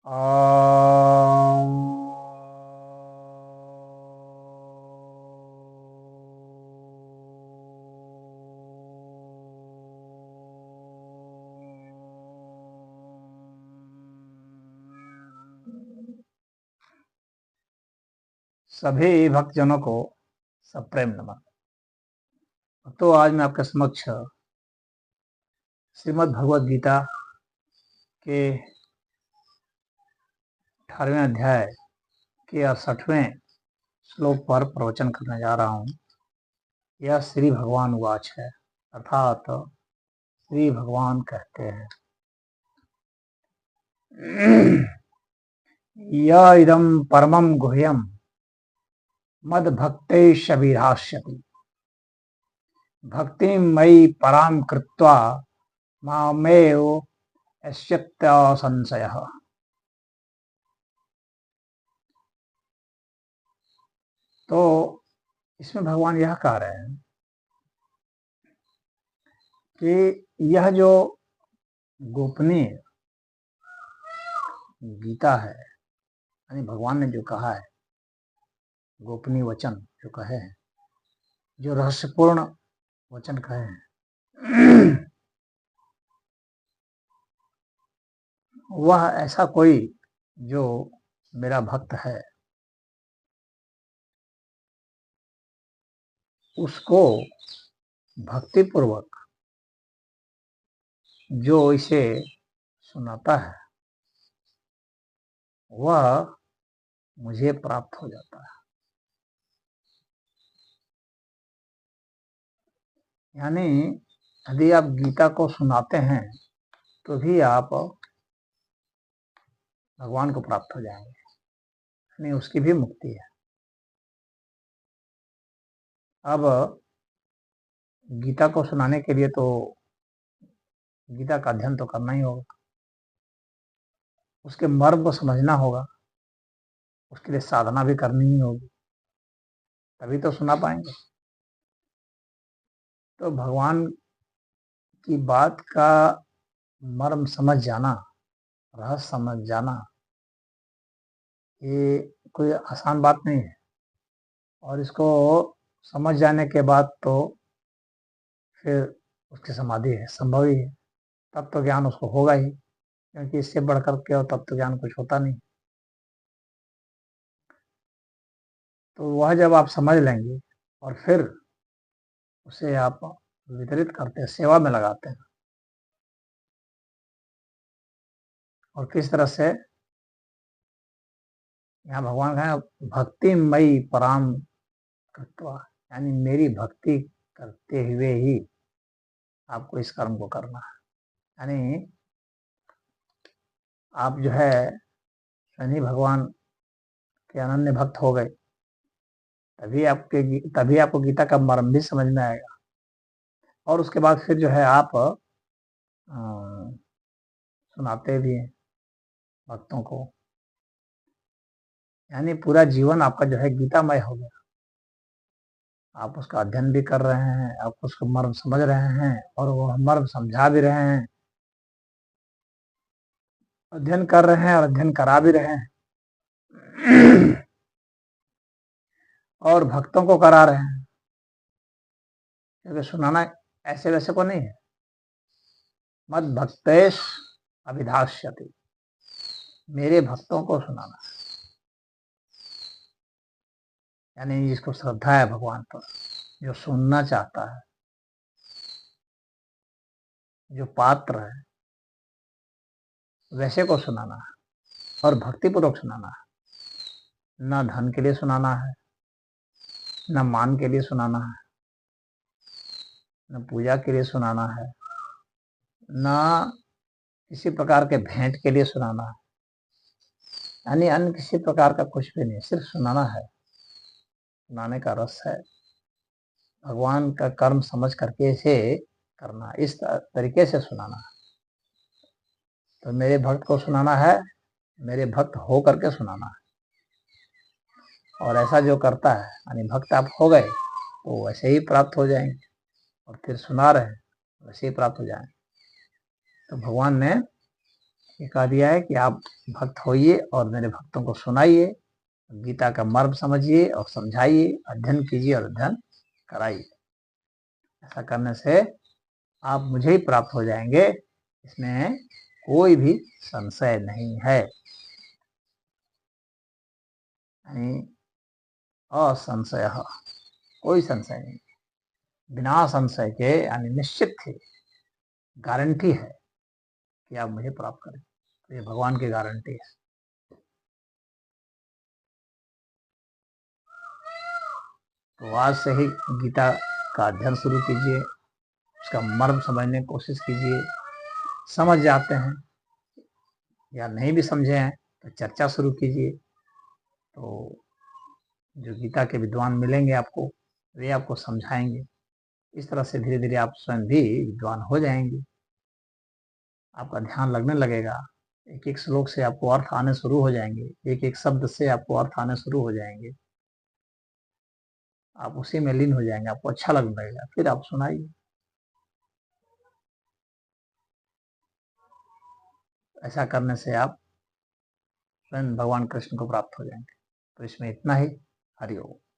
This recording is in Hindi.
ओम। सभी भक्तजनों को सप्रेम नमन। तो आज मैं आपके समक्ष श्रीमद् भगवद गीता के 18वें अध्याय के 68वें श्लोक पर प्रवचन करने जा रहा हूँ। यह श्री भगवान वाच है, अर्थात श्री भगवान कहते हैं, यह इदं परमं गुह्यं मद भक्तैश्च भक्ति मयि पराम कृत्वा मामेव यस्यत्य संशयः। तो इसमें भगवान यह कह रहे हैं कि यह जो गोपनीय गीता है, यानी भगवान ने जो कहा है, गोपनीय वचन जो कहे हैं, जो रहस्यपूर्ण वचन कहे हैं, वह ऐसा कोई जो मेरा भक्त है उसको भक्ति पूर्वक जो इसे सुनाता है वह मुझे प्राप्त हो जाता है। यानी यदि आप गीता को सुनाते हैं तो भी आप भगवान को प्राप्त हो जाएंगे, यानी उसकी भी मुक्ति है। अब गीता को सुनाने के लिए तो गीता का अध्ययन तो करना ही होगा, उसके मर्म को समझना होगा, उसके लिए साधना भी करनी ही होगी, तभी तो सुना पाएंगे। तो भगवान की बात का मर्म समझ जाना, रहस्य समझ जाना, ये कोई आसान बात नहीं है। और इसको समझ जाने के बाद तो फिर उसकी समाधि है, संभव ही है, तब तो ज्ञान उसको होगा ही, क्योंकि इससे बढ़कर के और तब तो ज्ञान कुछ होता नहीं। तो वह जब आप समझ लेंगे और फिर उसे आप वितरित करते हैं, सेवा में लगाते हैं, और किस तरह से यहाँ भगवान का भक्ति मई पराम कृत्वा, यानी मेरी भक्ति करते हुए ही आपको इस कर्म को करना है। यानी आप जो है शनि भगवान के अनन्य भक्त हो गए, तभी आपको गीता का मर्म भी समझ में आएगा। और उसके बाद फिर जो है आप सुनाते भी हैं भक्तों को, यानी पूरा जीवन आपका जो है गीतामय हो गया। आप उसका अध्ययन भी कर रहे हैं, आप उसको मर्म समझ रहे हैं और वो मर्म समझा भी रहे हैं, अध्ययन कर रहे हैं और अध्ययन करा भी रहे हैं और भक्तों को करा रहे हैं, क्योंकि सुनाना ऐसे वैसे को नहीं है। मद भक्तेश अभिधाष्यति, मेरे भक्तों को सुनाना, यानी जिसको श्रद्धा है भगवान पर, जो सुनना चाहता है, जो पात्र है, वैसे को सुनाना है और भक्तिपूर्वक सुनाना है। न धन के लिए सुनाना है, न मान के लिए सुनाना है, न पूजा के लिए सुनाना है, न किसी प्रकार के भेंट के लिए सुनाना है, यानी अन्य किसी प्रकार का कुछ भी नहीं, सिर्फ सुनाना है। सुनाने का रस है, भगवान का कर्म समझ करके इसे करना, इस तरीके से सुनाना है। तो मेरे भक्त को सुनाना है, मेरे भक्त हो करके सुनाना है। और ऐसा जो करता है, यानी भक्त आप हो गए तो वैसे ही प्राप्त हो जाएंगे, और फिर सुना रहे वैसे ही प्राप्त हो जाएंगे। तो भगवान ने ये कह दिया है कि आप भक्त होइए और मेरे भक्तों को सुनाइए, गीता का मर्म समझिए और समझाइए, अध्ययन कीजिए और अध्ययन कराइए। ऐसा करने से आप मुझे ही प्राप्त हो जाएंगे, इसमें कोई भी संशय नहीं है। असंशय, कोई संशय नहीं, बिना संशय के, यानी निश्चित थी, गारंटी है कि आप मुझे प्राप्त करें। तो ये भगवान की गारंटी है। तो आज से ही गीता का अध्ययन शुरू कीजिए, उसका मर्म समझने की कोशिश कीजिए। समझ जाते हैं या नहीं भी समझे हैं तो चर्चा शुरू कीजिए। तो जो गीता के विद्वान मिलेंगे आपको, वे आपको समझाएंगे। इस तरह से धीरे धीरे आप स्वयं भी विद्वान हो जाएंगे, आपका ध्यान लगने लगेगा। एक एक श्लोक से आपको अर्थ आने शुरू हो जाएंगे, एक एक शब्द से आपको अर्थ आने शुरू हो जाएंगे, आप उसी में लीन हो जाएंगे, आपको अच्छा लगने लगेगा, फिर आप सुनाइए। ऐसा करने से आप स्वयं भगवान कृष्ण को प्राप्त हो जाएंगे। तो इसमें इतना ही। हरि ओम।